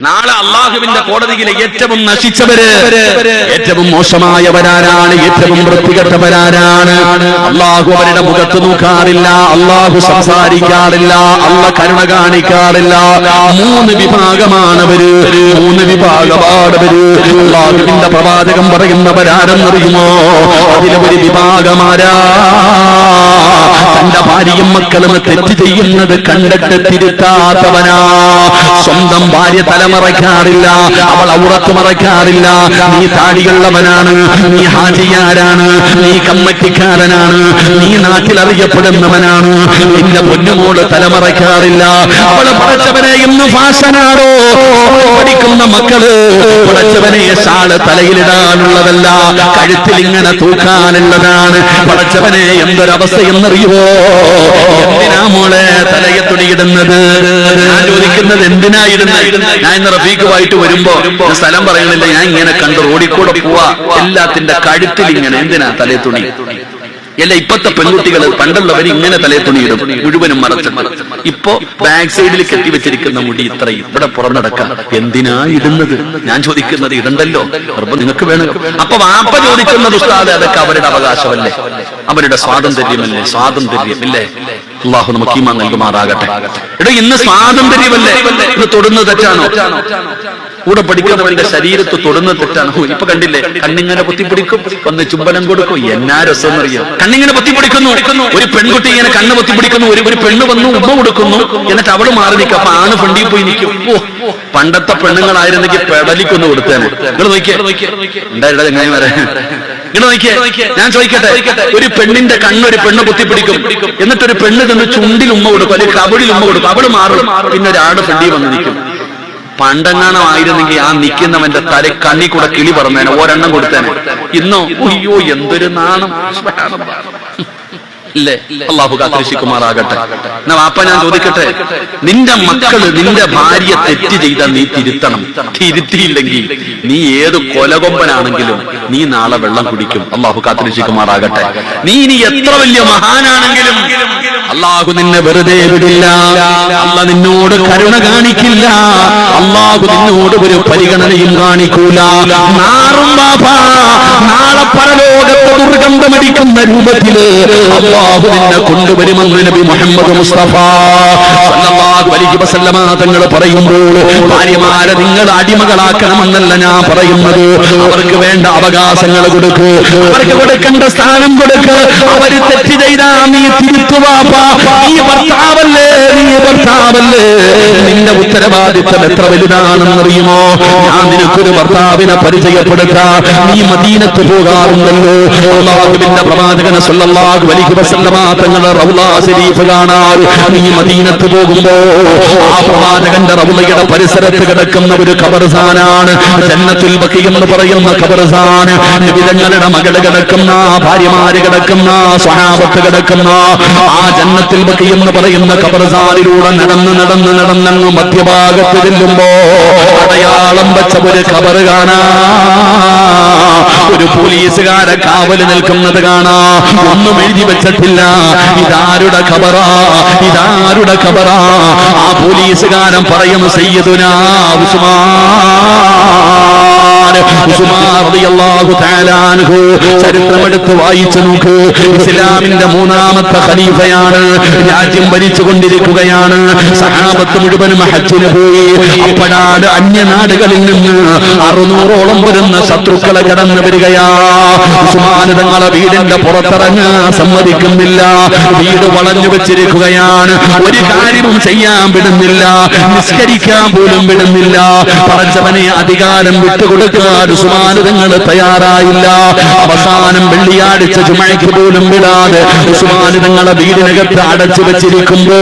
നാളെ അള്ളാഹുവിന്റെ കോടതിയിലെ ഏറ്റവും നശിച്ചവര്, ഏറ്റവും മോശമായവരാരാണ്, ഏറ്റവും വൃത്തികെട്ടവരാരാണ്? അള്ളാഹു അവരുടെ മുഖത്ത് നോക്കാറില്ല, അള്ളാഹു സംസാരിക്കാറില്ല, അള്ളാഹ് കരുണ കാണിക്കാറില്ല. മൂന്ന് വിഭാഗമാണവര്, മൂന്ന് വിഭാഗമാണവര്. അള്ളാഹുവിന്റെ പ്രവാചകൻ പറയുന്നവരാരെന്നറിയുമോ? അതിലെ ഒരു വിഭാഗമാരാ തന്റെ ഭാര്യയും മക്കളും തെറ്റ് ചെയ്യുന്നത് കണ്ടിട്ട് തിരുത്താത്തവനാ. സ്വന്തം ഭാര്യ തലമറയ്ക്കാറില്ല, അവൾ ഔറത്ത് മറയ്ക്കാറില്ല. നീ താടിയുള്ളവനാണ്, നീ ഹാജിയാരാണ്, നീ കമ്മറ്റിക്കാരനാണ്, നീ നാട്ടിൽ അറിയപ്പെടുന്നവനാണ്, നിന്റെ പൊന്നുമോള് തലമറയ്ക്കാറില്ല. അവള് പടച്ചവനെ ഇന്ന് ഫാഷനാണോ? പഠിക്കുന്ന മക്കള് പടച്ചവനെ ഷാള് തലയിലിടാനുള്ളതല്ല, കഴുത്തിൽ ഇങ്ങനെ തൂക്കാനുള്ളതാണ്. പടച്ചവനെ എന്തൊരവസ്ഥ എന്നറിയുവോ? എന്തിനാ മോളെ തലയെ തുണിയിടുന്നത്? ഞാൻ ചോദിക്കുന്നത് എന്തിനാ ഇടുന്നത്? ഞാൻ ഇന്ന് റഫീഖുമായിട്ട് വരുമ്പോ സ്ഥലം പറയുന്നില്ല, ഞാൻ ഇങ്ങനെ കണ്ട് റോഡിൽ കൂടെ പോവാ, എല്ലാത്തിന്റെ കഴുത്തിൽ ഇങ്ങനെ എന്തിനാ തലയെ തുണി? അല്ല, ഇപ്പത്തെ പെൺകുട്ടികൾ പണ്ടുള്ളവർ ഇങ്ങനെ തലയെ തുണിയിടും, മുഴുവനും മറച്ചിട്ട്. ഇപ്പോ ബാക്ക് സൈഡിൽ കെട്ടിവെച്ചിരിക്കുന്ന മുടി ഇത്രയും ഇവിടെ പുറന്നടക്കാം. എന്തിനാ ഇടുന്നത്? ഞാൻ ചോദിക്കുന്നത് ഇടണ്ടല്ലോ, നിങ്ങൾക്ക് വേണം. അപ്പൊ വാപ്പ ചോദിക്കുന്നത് ഉസ്താദ്, അതൊക്കെ അവരുടെ അവകാശമല്ലേ, അവരുടെ സ്വാതന്ത്ര്യമല്ലേ? സ്വാതന്ത്ര്യമല്ലേ? അള്ളാഹു നമുക്ക് ഈമാൻ നൽകുമാറാകട്ടെ. എടോ, ഇന്ന് സ്വാതന്ത്ര്യമല്ലേ? ഇത് തൊടുന്നത് തെറ്റാണോ? കൂടെ പഠിക്കുന്നവന്റെ ശരീരത്ത് തൊടുന്നത് തെറ്റാണോ? ഇപ്പൊ കണ്ടില്ലേ, കണ്ണിങ്ങനെ പൊത്തിപ്പിടിക്കും, ഒന്ന് ചുംബനം കൊടുക്കും. എന്നാ രസം എന്നറിയാം, കണ്ണിങ്ങനെ പൊത്തിപ്പിടിക്കുന്നു. ഒരു പെൺകുട്ടി ഇങ്ങനെ കണ്ണ് പൊത്തിപ്പിടിക്കുന്നു, ഒരു പെണ്ണ് വന്നു ഉമ്മ കൊടുക്കുന്നു, എന്നിട്ട് അവള് മാറി നിൽക്കും. അപ്പൊ ആണ് ഫ്രണ്ടിൽ പോയി നിൽക്കും. ഓ, പണ്ടത്തെ പെണ്ണുങ്ങളായിരുന്നെങ്കിൽ പെടലിക്കൊന്ന് കൊടുത്തേനെ. നിങ്ങൾ നോക്കിയേ, ഉണ്ടായിട്ട് എങ്ങനെ വരെ ഇങ്ങനെ നോക്കിയേ. ഞാൻ ചോദിക്കട്ടെ, ഒരു പെണ്ണിന്റെ കണ്ണൊരു പെണ്ണ് പൊത്തിപ്പിടിക്കും, എന്നിട്ടൊരു പെണ്ണ് തന്നെ ചുണ്ടിൽ ഉമ്മ കൊടുക്കും, അല്ലെങ്കിൽ കബടിൽ ഉമ്മ കൊടുക്കും, അവള് മാറും, പിന്നെ ഒരാട് ഫ്രണ്ടിൽ വന്ന് നിൽക്കും. പണ്ടെങ്ങാണം ആയിരുന്നെങ്കിൽ ആ നിൽക്കുന്നവന്റെ തല കണ്ണി കൂടെ കിളി പറഞ്ഞേനെ, ഒരെണ്ണം കൊടുത്തേനെ. ഇന്നോ അയ്യോ എന്തൊരു നാണം ഇല്ലേ? അള്ളാഹു കാത്തിരക്ഷിക്കുമാറാകട്ടെ. എന്നാ വാപ്പ ഞാൻ ചോദിക്കട്ടെ, നിന്റെ മക്കള് നിന്റെ ഭാര്യ തെറ്റ് ചെയ്താൽ നീ തിരുത്തണം. തിരുത്തിയില്ലെങ്കിൽ നീ ഏത് കൊലകൊമ്പനാണെങ്കിലും നീ നാളെ വെള്ളം കുടിക്കും. അള്ളാഹു കാത്തിരക്ഷിക്കുമാറാകട്ടെ. നീ ഇനി എത്ര വലിയ മഹാനാണെങ്കിലും അള്ളാഹു നിന്നെ വെറുതെ വിടില്ല. അള്ളാഹ് നിന്നോട് കരുണ കാണിക്കില്ല. അള്ളാഹു നിന്നോട് ഒരു പരിഗണനയും കാണിക്കൂല. നാറും ബാപ്പാ, നാളെ പരലോകത്ത് ദുർഗന്ധമടിക്കുന്ന രൂപത്തില് അള്ളാഹു നിന്നെ കൊണ്ടുവരുമെന്ന് നബി മുഹമ്മദ് മുസ്തഫ സല്ലല്ലാഹു അലൈഹി വസല്ലമ തങ്ങൾ പറയുമ്പോൾ, ഭാര്യമാരെ നിങ്ങൾ അടിമകളാക്കണമെന്നല്ല ഞാൻ പറയുന്നത്. അവർക്ക് വേണ്ട അവകാശങ്ങൾ കൊടുക്ക്, അവർക്ക് കൊടുക്കേണ്ട സ്ഥാനം കൊടുക്ക്. അവര് തെറ്റ് ചെയ്താ നീ തിരുത്തുവാപ്പാ. നീ ഭർത്താവല്ലേ, നീ ഭർത്താവല്ലേ. നിന്റെ ഉത്തരവാദിത്തം എത്ര വലുതാണെന്നറിയുമോ? ഞാൻ നിനക്കൊരു ഭർത്താവിനെ പരിചയപ്പെടുത്താം. നീ മദീനത്ത് പോകാറുണ്ടല്ലോ, അല്ലാഹുവിന്റെ പ്രവാചകൻ സല്ലല്ലാഹു അലൈഹി വസല്ലമ തങ്ങളുടെ റൗള ശരീഫ് കാണാൻ നീ മദീനത്ത് പോകുമ്പോ ആ പ്രവാചകന്റെ റൗളയുടെ പരിസരത്ത് കിടക്കുന്ന ഒരു ഖബർസ്ഥാനാണ് ജന്നത്തുൽ ബഖി എന്ന് പറയുന്ന ഖബർസ്ഥാൻ. നബി തങ്ങളുടെ മകള് കിടക്കുന്ന, ഭാര്യമാര് കിടക്കുന്ന, സ്വഹാബത്ത് കിടക്കുന്ന ആ ജന്നത്തുൽ ബഖി എന്ന് പറയുന്ന ഖബർസ്ഥാനിലൂടെ നടന്ന് മധ്യഭാഗത്ത് ചെല്ലുമ്പോ അടയാളം വെച്ച ഒരു ഖബർ കാണാ. ഒരു പോലീസുകാരെ കാവല് നിൽക്കുന്നത് കാണാ. ഒന്നും എഴുതി വെച്ചിട്ടില്ല. ഇതാരുടെ ഖബറാ, ഇതാരുടെ ഖബറാ? ആ പോലീസുകാരൻ പറയും സയ്യിദുനാ ചരിത്രമെടുത്ത് വായിച്ചു നോക്ക്. ഇസ്ലാമിന്റെ മൂന്നാമത്തെ ഖലീഫയാണ്, രാജ്യം ഭരിച്ചുകൊണ്ടിരിക്കുകയാണ്. സഹാബത്ത് മുഴുവനും ഹജ്ജിന് പോയി. അപ്പോഴാണ് അന്യനാടുകളിൽ നിന്ന് 600ഓളം വരുന്ന ശത്രുക്കളെ കടന്നു വരികയാ. ഉസ്മാൻ തങ്ങളെ വീടിന്റെ പുറത്തിറങ്ങാൻ സമ്മതിക്കുന്നില്ല. വീട് വളഞ്ഞു വെച്ചിരിക്കുകയാണ്. ഒരു കാര്യവും ചെയ്യാൻ വിടുന്നില്ല, നിസ്കരിക്കാൻ പോലും വിടുന്നില്ല. പടച്ചവനെ അധികാരം വിട്ടുകൊടുക്കാൻ ഉസ്മാൻ തങ്ങൾ തയ്യാറായില്ല. അവസാനം വെള്ളിയാഴ്ച ജുമഅയ്ക്ക് പോലും വിടാതെ ഉസ്മാൻ തങ്ങളെ വീടിനകത്ത് അടച്ചു വെച്ചിരിക്കുമ്പോ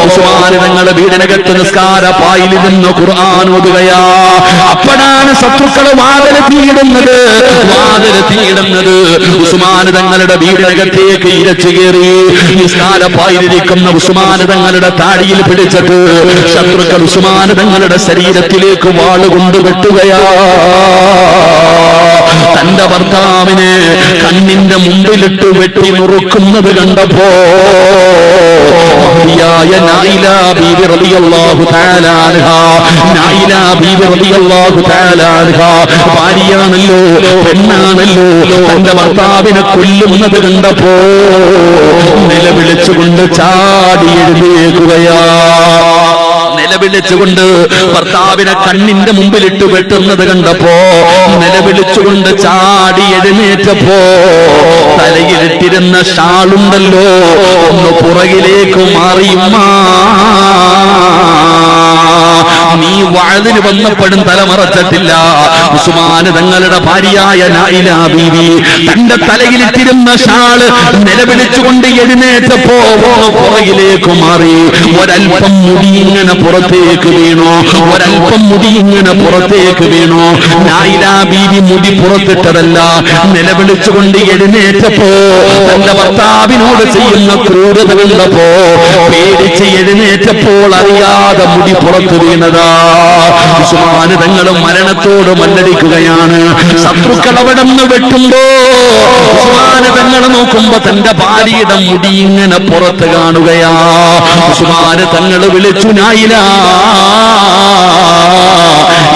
ഉസ്മാൻ തങ്ങളെ വീടിനകത്ത് നിസ്കാര പായിൽ നിന്ന് ഖുർആൻ ഓതുകയാ. അപ്പോഴാണ് ശത്രുക്കള് വാതില് തീയിടുന്നത്. ഉസ്മാൻ തങ്ങളുടെ വീടിനകത്തേക്ക് ഇരച്ചു കയറി നിസ്കാര പായിലിരിക്കുന്ന ഉസ്മാൻ തങ്ങളുടെ താടിയിൽ പിടിച്ചിട്ട് ശത്രുക്കൾ ഉസ്മാൻ തങ്ങളുടെ ശരീരത്തിലേക്ക് വാളുകൊണ്ട് വെട്ടുകയാ. തന്റെ ഭർത്താവിനെ കണ്ണിന്റെ മുമ്പിലിട്ട് വെട്ടി നുറുക്കുന്നത് കണ്ടപ്പോ നായില ബീവി റളിയല്ലാഹു തആല അൻഹാ, നായില ബീവി റളിയല്ലാഹു തആല അൻഹാ ഭാര്യയാണല്ലോ, പെണ്ണാണല്ലോ, തന്റെ ഭർത്താവിനെ കൊല്ലുന്നത് കണ്ടപ്പോ നിലവിളിച്ചുകൊണ്ട് ചാടി എഴുന്നേൽക്കുകയാ. നിലവിളിച്ചുകൊണ്ട് ഭർത്താവിനെ കണ്ണിന്റെ മുമ്പിലിട്ട് വെട്ടുന്നത് കണ്ടപ്പോ നിലവിളിച്ചുകൊണ്ട് ചാടി എഴുന്നേറ്റപ്പോ തലയിലിട്ടിരുന്ന ഷാളുണ്ടല്ലോ ഒന്ന് പുറകിലേക്ക് മാറിയുമ്മ, നീ വഅദിന് വന്നപ്പോഴും തലമറച്ചിട്ടില്ല. ഉസ്മാൻ തങ്ങളുടെ ഭാര്യയായ നായില ബീവി തന്റെ തലയിലിട്ടിരുന്ന ഷാള് നിലവിളിച്ചുകൊണ്ട് എഴുന്നേറ്റപ്പോ പുറകിലേക്ക് മാറി. ഒരൽപ്പം മുടി ഇങ്ങനെ പുറത്തേക്ക് വീണു, ഒരൽപ്പം മുടി ഇങ്ങനെ പുറത്തേക്ക് വീണു. നായില ബീവി മുടി പുറത്തിട്ടതല്ല, നിലവിളിച്ചുകൊണ്ട് എഴുന്നേറ്റപ്പോ തന്റെ ഭർത്താവിനോട് ചെയ്യുന്ന ക്രൂരത കണ്ടപ്പോ പേടിച്ച് എഴുന്നേറ്റപ്പോൾ അറിയാതെ മുടി പുറത്തു വീണതാ. ഉസ്മാൻ തങ്ങളും മരണത്തോട് മല്ലടിക്കുകയാണ്. ശത്രുക്കൾ അവിടെ നിന്ന് വെട്ടുമ്പോ ഉസ്മാൻ തങ്ങൾ നോക്കുമ്പോ തന്റെ ഭാര്യയുടെ മുടി ഇങ്ങനെ പുറത്ത് കാണുകയാ. ഉസ്മാൻ തങ്ങൾ വിളിച്ചു, നായില,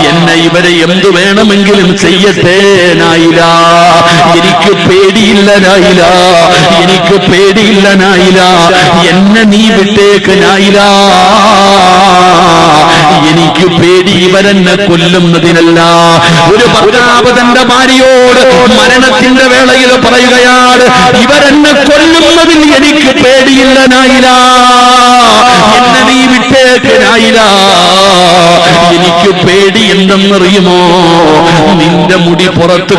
എന്നെ ഇവരെ എന്തു വേണമെങ്കിലും ചെയ്യട്ടെ നായില, എനിക്ക് പേടിയില്ല നായില, എനിക്ക് പേടിയില്ല നായില, എന്നെ നീ വിട്ടേക്ക് നായില, എനിക്ക് പേടി ഇവരെന്നെ കൊല്ലുന്നതിനല്ല. ഒരു ഭർത്താവ് തന്റെ ഭാര്യയോട് മരണത്തിന്റെ വേളയിൽ പറയുകയാണ്, ഇവരെന്നെ കൊല്ലുന്നതിൽ എനിക്ക് പേടിയില്ല നായില, എന്നെ നീ വിട്ടേക്ക് നായില, എനിക്ക് പേടി എന്തെന്നറിയുമോ, നിന്റെ മുടി പുറത്ത്